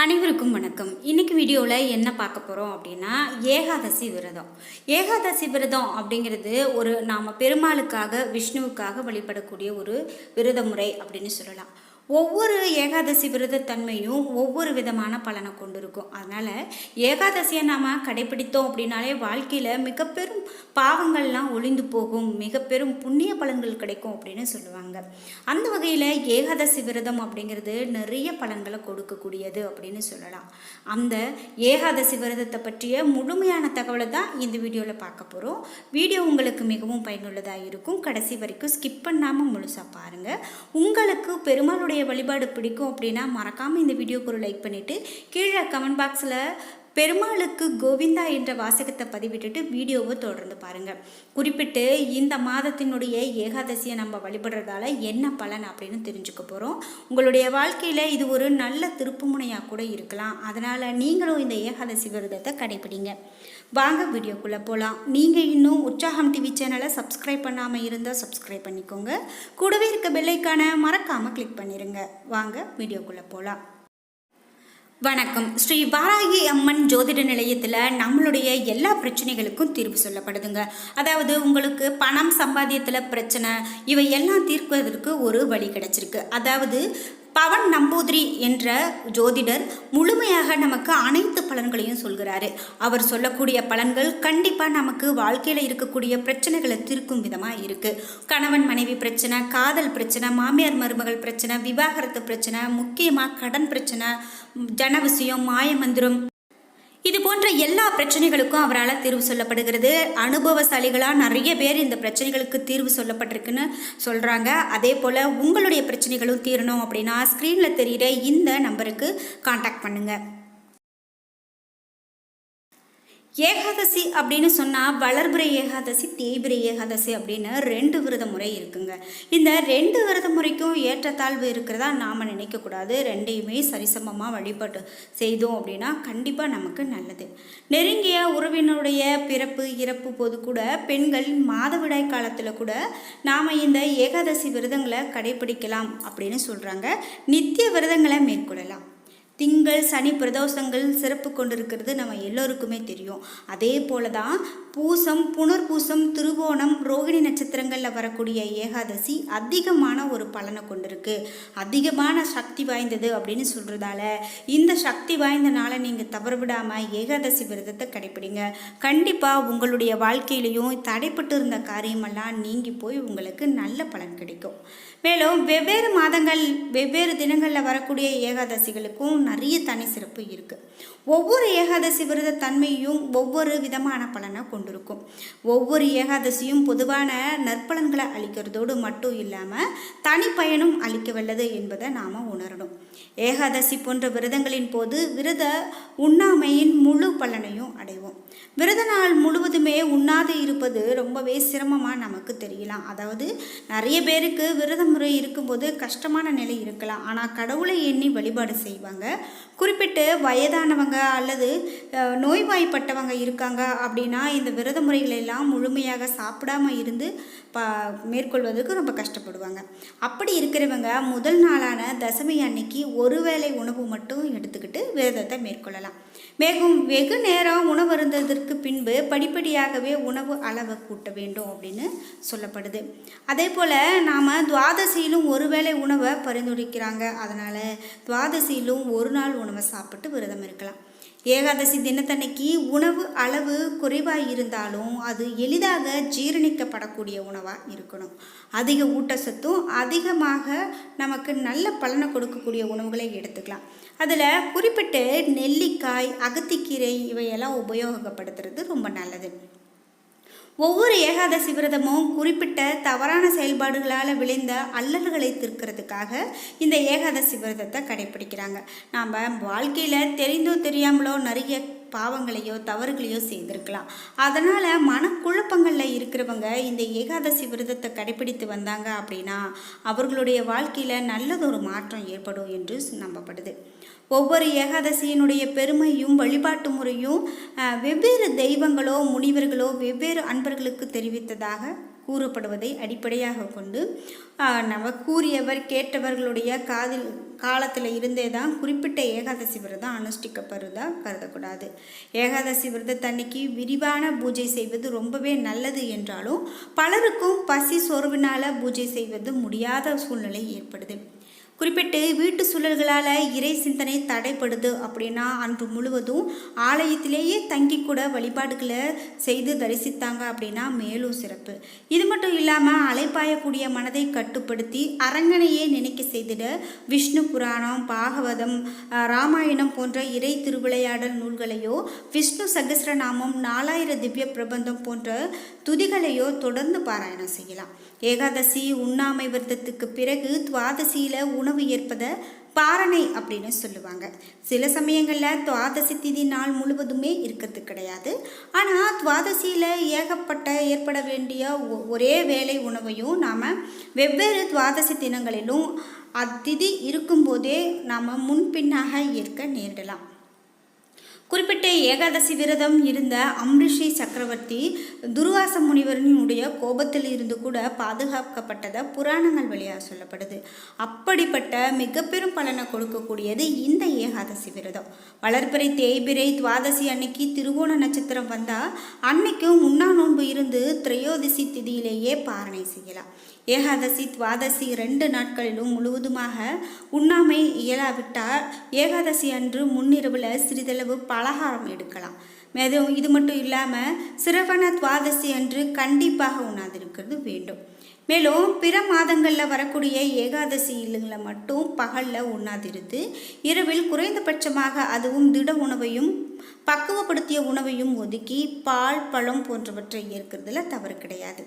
அனைவருக்கும் வணக்கம். இன்னைக்கு வீடியோவில் என்ன பார்க்க போகிறோம் அப்படின்னா ஏகாதசி விரதம். ஏகாதசி விரதம் அப்படிங்கிறது நாம் பெருமாளுக்காக விஷ்ணுவுக்காக வழிபடக்கூடிய ஒரு விரத முறை அப்படின்னு சொல்லலாம். ஒவ்வொரு ஏகாதசி விரதத்தன்மையும் ஒவ்வொரு விதமான பலனை கொண்டு இருக்கும். அதனால் ஏகாதசியை நாம் கடைபிடித்தோம் அப்படின்னாலே வாழ்க்கையில் மிக பெரும் பாவங்கள்லாம் ஒளிந்து போகும், மிக பெரும் புண்ணிய பலன்கள் கிடைக்கும் அப்படின்னு சொல்லுவாங்க. அந்த வகையில் ஏகாதசி விரதம் அப்படிங்கிறது நிறைய பலன்களை கொடுக்கக்கூடியது அப்படின்னு சொல்லலாம். அந்த ஏகாதசி விரதத்தை பற்றிய முழுமையான தகவலை தான் இந்த வீடியோவில் பார்க்க போகிறோம். வீடியோ உங்களுக்கு மிகவும் பயனுள்ளதாக இருக்கும். கடைசி வரைக்கும் ஸ்கிப் பண்ணாமல் முழுசாக பாருங்கள். உங்களுக்கு பெருமாளுடைய வழிபாடு பிடிக்கும் அப்படின்னா மறக்காமல் இந்த வீடியோக்கு ஒரு லைக் பண்ணிவிட்டு கீழே கமெண்ட் பாக்ஸில் பெருமாளுக்கு கோவிந்தா என்ற வாசகத்தை பதிவிட்டுட்டு வீடியோவை தொடர்ந்து பாருங்கள். குறிப்பிட்டு இந்த மாதத்தினுடைய ஏகாதசியை நம்ம வழிபடுறதால என்ன பலன் அப்படின்னு தெரிஞ்சுக்க போகிறோம். உங்களுடைய வாழ்க்கையில் இது ஒரு நல்ல திருப்புமுனையாக கூட இருக்கலாம். அதனால் நீங்களும் இந்த ஏகாதசி விரதத்தை கடைபிடிங்க. வாங்க வீடியோக்குள்ளே போகலாம். நீங்கள் இன்னும் உற்சாகம் டிவி சேனலை சப்ஸ்கிரைப் பண்ணாமல் இருந்தால் சப்ஸ்கிரைப் பண்ணிக்கோங்க. கூடவே இருக்க பெல்லைக்கான மறக்காமல் கிளிக் பண்ணிடுங்க. வாங்க வீடியோக்குள்ளே போகலாம். வணக்கம். ஸ்ரீ வாராகி அம்மன் ஜோதிட நிலையத்தில் நம்மளுடைய எல்லா பிரச்சனைகளுக்கும் தீர்வு சொல்லப்படுதுங்க. அதாவது உங்களுக்கு பணம் சம்பாத்தியத்தில் பிரச்சனை இவை எல்லாம் தீர்ப்பதற்கு ஒரு வழி கிடைச்சிருக்கு. அதாவது பவன் நம்பூதிரி என்ற ஜோதிடர் முழுமையாக நமக்கு அனைத்து பலன்களையும் சொல்கிறாரு. அவர் சொல்லக்கூடிய பலன்கள் கண்டிப்பாக நமக்கு வாழ்க்கையில் இருக்கக்கூடிய பிரச்சனைகளை தீர்க்கும் விதமாக இருக்குது. கணவன் மனைவி பிரச்சனை, காதல் பிரச்சனை, மாமியார் மருமகள் பிரச்சனை, விவாகரத்து பிரச்சனை, முக்கியமாக கடன் பிரச்சனை, ஜன விஷயம், மாயமந்திரம், இது போன்ற எல்லா பிரச்சனைகளுக்கும் அவரால் தீர்வு சொல்லப்படுகிறது. அனுபவசாலிகளாக நிறைய பேர் இந்த பிரச்சனைகளுக்கு தீர்வு சொல்லப்பட்டிருக்குன்னு சொல்கிறாங்க. அதே போல் உங்களுடைய பிரச்சனைகளும் தீரணும் அப்படின்னா ஸ்க்ரீனில் தெரிகிற இந்த நம்பருக்கு காண்டாக்ட் பண்ணுங்கள். ஏகாதசி அப்படின்னு சொன்னால் வளர்பிறை ஏகாதசி, தேய்பிறை ஏகாதசி அப்படின்னு 2 விரத முறை இருக்குங்க. இந்த 2 விரத முறைக்கும் ஏற்றத்தாழ்வு இருக்கிறதா நாம் நினைக்கக்கூடாது. ரெண்டையுமே சரிசமமாக வழிபாடு செய்தோம் அப்படின்னா கண்டிப்பாக நமக்கு நல்லது. நெருங்கிய உறவினுடைய பிறப்பு இறப்பு போது கூட பெண்கள் மாதவிடாய் காலத்தில் கூட நாம் இந்த ஏகாதசி விரதங்களை கடைபிடிக்கலாம் அப்படின்னு சொல்கிறாங்க. நித்திய விரதங்களை மேற்கொள்ளலாம். திங்கள் சனி பிரதோஷங்கள் சிறப்பு கொண்டிருக்கிறது நம்ம எல்லோருக்குமே தெரியும். அதே போல தான் பூசம், புனர்பூசம், திருவோணம், ரோகிணி நட்சத்திரங்களில் வரக்கூடிய ஏகாதசி அதிகமான ஒரு பலனை கொண்டிருக்கு, அதிகமான சக்தி வாய்ந்தது அப்படின்னு சொல்கிறதால இந்த சக்தி வாய்ந்த நாளை நீங்கள் தவறவிடாமல் ஏகாதசி விரதத்தை கடைப்பிடிங்க. கண்டிப்பாக உங்களுடைய வாழ்க்கையிலையும் தடைப்பட்டு இருந்த காரியமெல்லாம் நீங்கி போய் உங்களுக்கு நல்ல பலன் கிடைக்கும். மேலும் வெவ்வேறு மாதங்கள் வெவ்வேறு தினங்களில் வரக்கூடிய ஏகாதசிகளுக்கும் நிறைய தனி சிறப்பு இருக்குது. ஒவ்வொரு ஏகாதசி விரத தன்மையும் ஒவ்வொரு விதமான பலனை கொண்டிருக்கும். ஒவ்வொரு ஏகாதசியும் பொதுவான நற்பலன்களை அளிக்கிறதோடு மட்டும் இல்லாமல் தனிப்பயனும் அளிக்க வல்லது என்பதை நாம் உணரணும். ஏகாதசி போன்ற விரதங்களின் போது விரத உண்ணாமையின் முழு பலனையும் அடைவோம். விரத நாள் முழுவதுமே உண்ணாது இருப்பது ரொம்பவே சிரமமாக நமக்கு தெரியலாம். அதாவது நிறைய பேருக்கு விரத முறை இருக்கும்போது கஷ்டமான நிலை இருக்கலாம். ஆனால் கடவுளை எண்ணி வழிபாடு செய்வாங்க. குறிப்பிட்டு வயதானவங்க அல்லது நோய்வாய்ப்பட்டவங்க இருக்காங்க அப்படின்னா இந்த விரத முறைகளெல்லாம் முழுமையாக சாப்பிடாம இருந்து மேற்கொள்வதற்கு ரொம்ப கஷ்டப்படுவாங்க. அப்படி இருக்கிறவங்க முதல் நாளான தசமி அன்னைக்கு ஒரு வேளை உணவு மட்டும் எடுத்துக்கிட்டு விரதத்தை மேற்கொள்ளலாம். வெகு நேரம் உணவு இருந்ததற்கு பின்பு படிப்படியாகவே உணவு அளவை கூட்ட வேண்டும் அப்படின்னு சொல்லப்படுது. அதே போல் நாம் துவாதசியிலும் ஒருவேளை உணவை பரிந்துரைக்கிறாங்க. அதனால் துவாதசியிலும் ஒரு நாள் உணவை சாப்பிட்டு விரதம் இருக்கலாம். ஏகாதசி தினத்தன்னைக்கு உணவு அளவு குறைவாக இருந்தாலும் அது எளிதாக ஜீரணிக்கப்படக்கூடிய உணவாக இருக்கணும். அதிக ஊட்டச்சத்தும் அதிகமாக நமக்கு நல்ல பலனை கொடுக்கக்கூடிய உணவுகளை எடுத்துக்கலாம். அதில் குறிப்பிட்டு நெல்லிக்காய், அகத்திக்கீரை இவையெல்லாம் உபயோகப்படுத்துறது ரொம்ப நல்லது. ஒவ்வொரு ஏகாதசி விரதமும் குறிப்பிட்ட தவறான செயல்பாடுகளால் விளைந்த அல்லல்களை தீர்க்கிறதுக்காக இந்த ஏகாதசி விரதத்தை கடைப்பிடிக்கிறாங்க. நாம் வாழ்க்கையில் தெரிந்தோ தெரியாமலோ நிறைய பாவங்களையோ தவறுகளையோ செய்திருக்கலாம். அதனால் மனக்குழப்பங்களில் இருக்கிறவங்க இந்த ஏகாதசி விரதத்தை கடைப்பிடித்து வந்தாங்க அப்படின்னா அவர்களுடைய வாழ்க்கையில் நல்லதொரு மாற்றம் ஏற்படும் என்று நம்பப்படுது. ஒவ்வொரு ஏகாதசியினுடைய பெருமையும் வழிபாட்டு முறையும் வெவ்வேறு தெய்வங்களோ முனிவர்களோ வெவ்வேறு அன்பர்களுக்கு தெரிவித்ததாக கூறப்படுவதை அடிப்படையாக கொண்டு நம்ம கூறியவர் கேட்டவர்களுடைய காதில் காலத்தில் இருந்தே தான் குறிப்பிட்ட ஏகாதசி விரதம் அனுஷ்டிக்கப்படுறதா கருதக்கூடாது. ஏகாதசி விரதத்தன்னைக்கு விரிவான பூஜை செய்வது ரொம்பவே நல்லது என்றாலும் பலருக்கும் பசி சோர்வினால் பூஜை செய்வது முடியாத சூழ்நிலை ஏற்படுது. குறிப்பிட்டு வீட்டு சூழல்களால் இறை சிந்தனை தடைப்படுது அப்படின்னா அன்று முழுவதும் ஆலயத்திலேயே தங்கி கூட வழிபாடுகளை செய்து தரிசித்தாங்க அப்படின்னா மேலும் சிறப்பு. இது மட்டும் இல்லாமல் அலைப்பாயக்கூடிய மனதை கட்டுப்படுத்தி அரங்கனையே நினைக்க செய்திட விஷ்ணு புராணம், பாகவதம், ராமாயணம் போன்ற இறை திருவிளையாடல் நூல்களையோ, விஷ்ணு சகஸ்ரநாமம், 4000 திவ்ய பிரபந்தம் போன்ற துதிகளையோ தொடர்ந்து பாராயணம் செய்யலாம். ஏகாதசி உண்ணாமை விரதத்துக்கு பிறகு துவாதசியில் உணவு ஏற்பதை பாரணை அப்படின்னு சொல்லுவாங்க. சில சமயங்களில் துவாதசி திதி நாள் முழுவதுமே இருக்கிறது கிடையாது. ஆனால் துவாதசியில் ஏற்பட வேண்டிய ஒரே வேளை உணவையும் நாம் வெவ்வேறு துவாதசி தினங்களிலும் அத்திதி இருக்கும்போதே நாம் முன்பின்னாக ஏற்க நேரிடலாம். குறிப்பிட்ட ஏகாதசி விரதம் இருந்த அம்ரிஷி சக்கரவர்த்தி துர்வாச முனிவரினுடைய கோபத்தில் இருந்து கூட பாதுகாக்கப்பட்டதை புராணங்கள் வழியாக சொல்லப்படுது. அப்படிப்பட்ட மிக பெரும் பலனை கொடுக்கக்கூடியது இந்த ஏகாதசி விரதம். வளர்பிறை, தேய்பிறை, துவாதசி அன்னைக்கு திருவோண நட்சத்திரம் வந்தால் அன்னைக்கும் உண்ணா நோன்பு இருந்து திரையோதசி திதியிலேயே பாரணை செய்யலாம். ஏகாதசி, துவாதசி 2 நாட்களிலும் முழுவதுமாக உண்ணாமை இயலாவிட்டால் ஏகாதசி அன்று முன்னிரவில் சிறிதளவு பலகாரம் எடுக்கலாம். மேலும் இது மட்டும் இல்லாமல் சிரவண துவாதசி அன்று கண்டிப்பாக உண்ணாதிருக்கிறது வேண்டும். மேலும் பிற மாதங்களில் வரக்கூடிய ஏகாதசிகளை மட்டும் பகலில் உண்ணாதிருந்து இரவில் குறைந்தபட்சமாக அதுவும் திட உணவையும் பக்குவப்படுத்திய உணவையும் ஒதுக்கி பால், பழம் போன்றவற்றை ஏற்கிறதுல தவறு கிடையாது.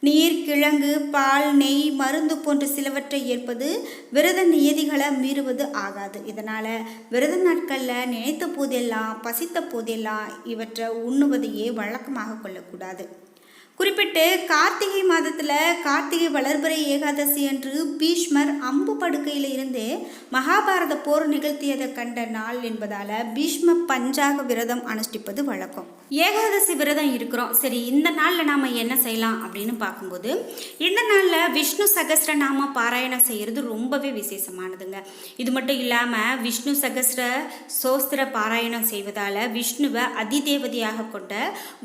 நீர், கிழங்கு, பால், நெய், மருந்து போன்ற சிலவற்றை ஏற்பது விரத நியதிகளை மீறுவது ஆகாது. இதனால் விரத நாட்களில் நினைத்த போதெல்லாம், பசித்த போதெல்லாம் இவற்றை உண்ணுவதையே வழக்கமாக கொள்ளக்கூடாது. குறிப்பிட்டு கார்த்திகை மாதத்தில் கார்த்திகை வளர்பிறை ஏகாதசி அன்று பீஷ்மர் அம்பு படுக்கையில் இருந்து மகாபாரத போர் நிகழ்த்தியதை கண்ட நாள் என்பதால் பீஷ்ம பஞ்சாக விரதம் அனுஷ்டிப்பது வழக்கம். ஏகாதசி விரதம் இருக்கிறோம், சரி இந்த நாளில் நாம் என்ன செய்யலாம் அப்படின்னு பார்க்கும்போது இந்த நாளில் விஷ்ணு சகஸ்ரநாம பாராயணம் செய்கிறது ரொம்பவே விசேஷமானதுங்க. இது மட்டும் இல்லாமல் விஷ்ணு சகஸ்ர சோஸ்திர பாராயணம் செய்வதால் விஷ்ணுவை அதிதேவதையாக கொண்ட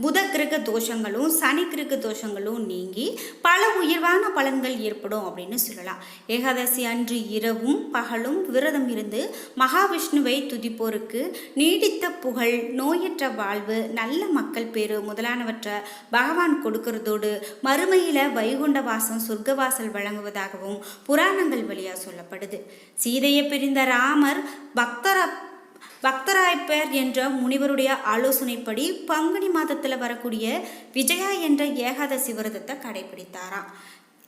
புத கிரக தோஷங்களும் சனி கிரக தோஷங்களும் நீங்கி பல உயர்வான பலன்கள் ஏற்படும் அப்படின்னு சொல்லலாம். ஏகாதசி அன்று இரவும் பகலும் விரதம் இருந்து மகாவிஷ்ணுவை துதிப்போருக்கு நீடித்த புகழ், நோயற்ற வாழ்வு, நல்ல மக்கள் பேரு முதலானவற்றை பகவான் கொடுக்கிறதோடு மறுமையில வைகுண்ட வாசம், சொர்க்கவாசல் வழங்குவதாகவும் புராணங்கள் வழியாக சொல்லப்படுது. சீதையை பிரிந்த ராமர் பக்தராய்ப்பர் என்ற முனிவருடைய ஆலோசனைப்படி பங்குனி மாதத்தில் வரக்கூடிய விஜயா என்ற ஏகாதசி விரதத்தை கடைபிடித்தாராம்.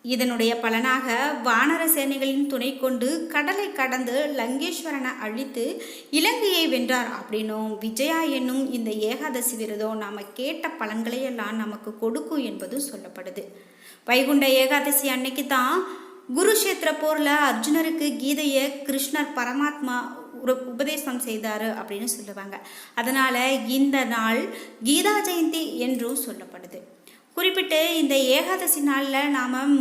இதனுடைய பலனாக வானர சேனைகளின் துணை கொண்டு கடலை கடந்து லங்கேஸ்வரனை அழித்து இலங்கையை வென்றார் அப்படின்னும் விஜயா என்னும் இந்த ஏகாதசி விரதம் நாம் கேட்ட பலன்களையெல்லாம் நமக்கு கொடுக்கும் என்பதும் சொல்லப்படுது. வைகுண்ட ஏகாதசி அன்னைக்கு தான் குருஷேத்திர போரில் அர்ஜுனருக்கு கீதையை கிருஷ்ணர் பரமாத்மா உபதேசம் செய்தார் அப்படின்னு சொல்லுவாங்க. அதனால் இந்த நாள் கீதா ஜெயந்தி என்றும் சொல்லப்படுது. குறிப்பிட்டு இந்த ஏகாதசி நாளில் நாம்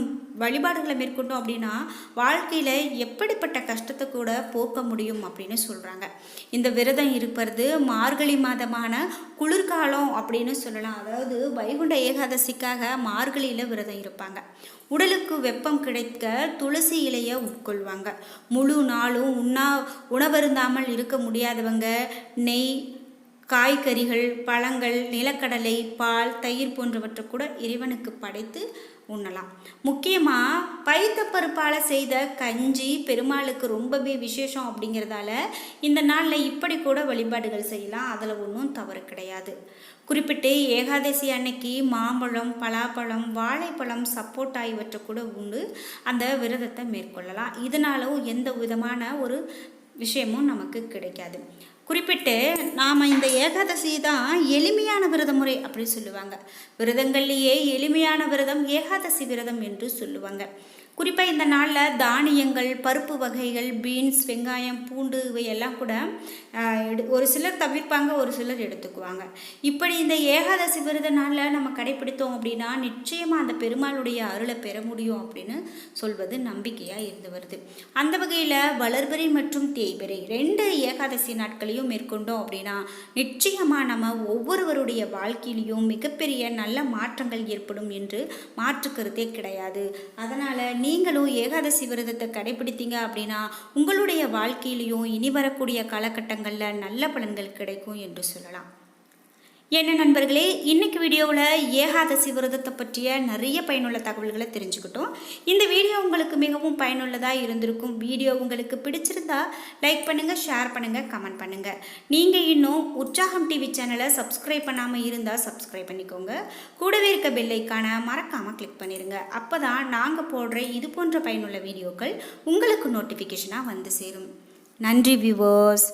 வழிபாடுகளை மேற்கொண்டோம் அப்படின்னா வாழ்க்கையில் எப்படிப்பட்ட கஷ்டத்தை கூட போக்க முடியும் அப்படின்னு சொல்கிறாங்க. இந்த விரதம் இருப்பது மார்கழி மாதமான குளிர்காலம் அப்படின்னு சொல்லலாம். அதாவது வைகுண்ட ஏகாதசிக்காக மார்கழியில் விரதம் இருப்பாங்க. உடலுக்கு வெப்பம் கிடைக்க துளசி இலையை உட்கொள்வாங்க. முழு நாளும் உணவருந்தாமல் இருக்க முடியாதவங்க நெய், காய்கறிகள், பழங்கள், நிலக்கடலை, பால், தயிர் போன்றவற்றை கூட இறைவனுக்கு படைத்து உண்ணலாம். முக்கியமாக பைத்தப்பருப்பால் செய்த கஞ்சி பெருமாளுக்கு ரொம்பவே விசேஷம் அப்படிங்கிறதால இந்த நாளில் இப்படி கூட வழிபாடுகள் செய்யலாம். அதில் ஒன்றும் தவறு கிடையாது. குறிப்பிட்டு ஏகாதசி அன்னைக்கு மாம்பழம், பலாப்பழம், வாழைப்பழம், சப்போட்டா இவற்றை கூட உண்டு அந்த விரதத்தை மேற்கொள்ளலாம். இதனாலும் எந்த விதமான ஒரு விஷயமும் நமக்கு கிடைக்காது. குறிப்பிட்டு நாம் இந்த ஏகாதசி தான் எளிமையான விரத முறை அப்படி சொல்லுவாங்க. விரதங்கள்லேயே எளிமையான விரதம் ஏகாதசி விரதம் என்று சொல்லுவாங்க. குறிப்பாக இந்த நாளில் தானியங்கள், பருப்பு வகைகள், பீன்ஸ், வெங்காயம், பூண்டு இவையெல்லாம் கூட ஒரு சிலர் தவிர்ப்பாங்க, ஒரு சிலர் எடுத்துக்குவாங்க. இப்படி இந்த ஏகாதசி விரத நாளில் நம்ம கடைப்பிடித்தோம் அப்படின்னா நிச்சயமாக அந்த பெருமாளுடைய அருளை பெற முடியும் அப்படின்னு சொல்வது நம்பிக்கையாக இருந்து வருது. அந்த வகையில் வளர்பிறை மற்றும் தேய்பிறை 2 ஏகாதசி நாட்களையும் மேற்கொண்டோம் அப்படின்னா நிச்சயமாக நம்ம ஒவ்வொருவருடைய வாழ்க்கையிலையும் மிகப்பெரிய நல்ல மாற்றங்கள் ஏற்படும் என்று மாற்றுக்கருத்தே கிடையாது. அதனால் நீங்களும் ஏகாதசி விரதத்தை கடைபிடித்தீங்க அப்படின்னா உங்களுடைய வாழ்க்கையிலையும் இனி வரக்கூடிய காலகட்டங்களில் நல்ல பலன்கள் கிடைக்கும் என்று சொல்லலாம். என்ன நண்பர்களே, இன்னைக்கு வீடியோவில் ஏகாதசி விரதத்தை பற்றிய நிறைய பயனுள்ள தகவல்களை தெரிஞ்சுக்கிட்டோம். இந்த வீடியோ உங்களுக்கு மிகவும் பயனுள்ளதாக இருந்திருக்கும். வீடியோ உங்களுக்கு பிடிச்சிருந்தா லைக் பண்ணுங்கள், ஷேர் பண்ணுங்கள், கமெண்ட் பண்ணுங்கள். நீங்கள் இன்னும் உற்சாகம் டிவி சேனலை சப்ஸ்கிரைப் பண்ணாமல் இருந்தால் சப்ஸ்கிரைப் பண்ணிக்கோங்க. கூடவே இருக்க பெல் ஐக்கானை மறக்காமல் கிளிக் பண்ணிடுங்க. அப்போ தான் நாங்கள் போடுற இது போன்ற பயனுள்ள வீடியோக்கள் உங்களுக்கு நோட்டிஃபிகேஷனாக வந்து சேரும். நன்றி வியூவர்ஸ்.